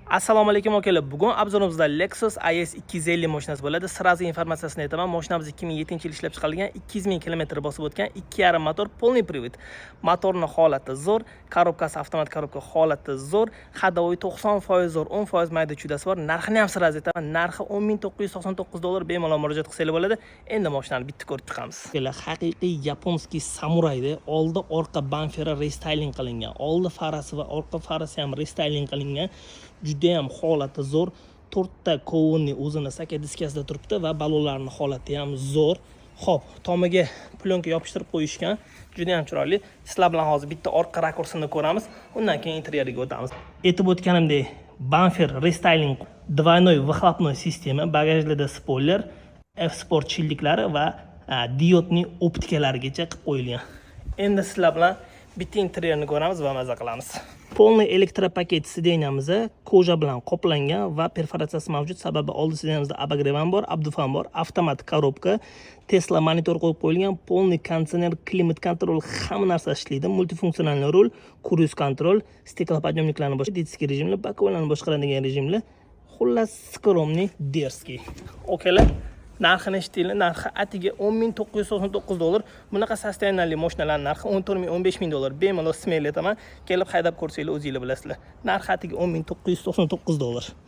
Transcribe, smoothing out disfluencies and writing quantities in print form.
Assalomu alaykum akalar. Bugun obzorimizda Lexus IS 250 mashinasi bo'ladi. Sirazi informatsiyasini aytaman. Mashinamiz 2007-yil ishlab chiqarilgan, 200 ming kilometr bosib o'tgan, 2.5 motor, polniy привод. Motorning holati zo'r, korobkasi avtomat korobka holati zo'r, hadovoy 90% zo'r, 10% mayda chudasi bor. Narxini ham sirazi aytaman. Narxi $10,999 bemalol murojaat qilsangiz bo'ladi. Endi mashinani bitta ko'rib chiqamiz. Akalar, haqiqiy yaponskiy samurayda oldi orqa bamferi restyling qilingan. Oldi farasi va orqa farasi ham restyling qilingan. Juda ham holati zo'r. 4 ta kovunni o'zini saka diskasida turibdi va balonlarning holati ham zo'r. Xo'p, tomiga plyonka yopishtirib qo'yishgan. Juda ham chiroyli. Sizlar bilan hozir bitta orqa rakursini ko'ramiz. Undan keyin interyeriga o'tamiz. Aytib o'tganimdek, bamper restyling, двойной выхлопной sistema, bagajlarda spoiler, F-Sport chilliklari va diodning optikalarigacha qilib qo'yilgan. Endi sizlar bilan bitta interyerini ko'ramiz va maza qilamiz. Polniy elektropaket sideniyamiz koja bilan qoplangan va perforatsiyasi mavjud, sababi oldi sideniyamizda обогреван bor, abdufan bor, avtomat korobka, Tesla monitor qo'yib qo'yilgan, polniy konditsioner, klimat kontrol, hamma narsa ishlaydi, multifunksional rul, cruise control, stiklopodъемniklarni boshqa, ditskiy rejimli, bakovlarni boshqaradigan rejimli, xullas skromniy, derskiy. Okalar, narxini eshitdinglar, narxi atiga $10,999. Bunaqa sostenali mashinalar narxi $14,000-15,000. Bemalol smayl aytaman, kelib haydab ko'rsanglar o'zingizlar bilasizlar. Narxi atiga $10,999.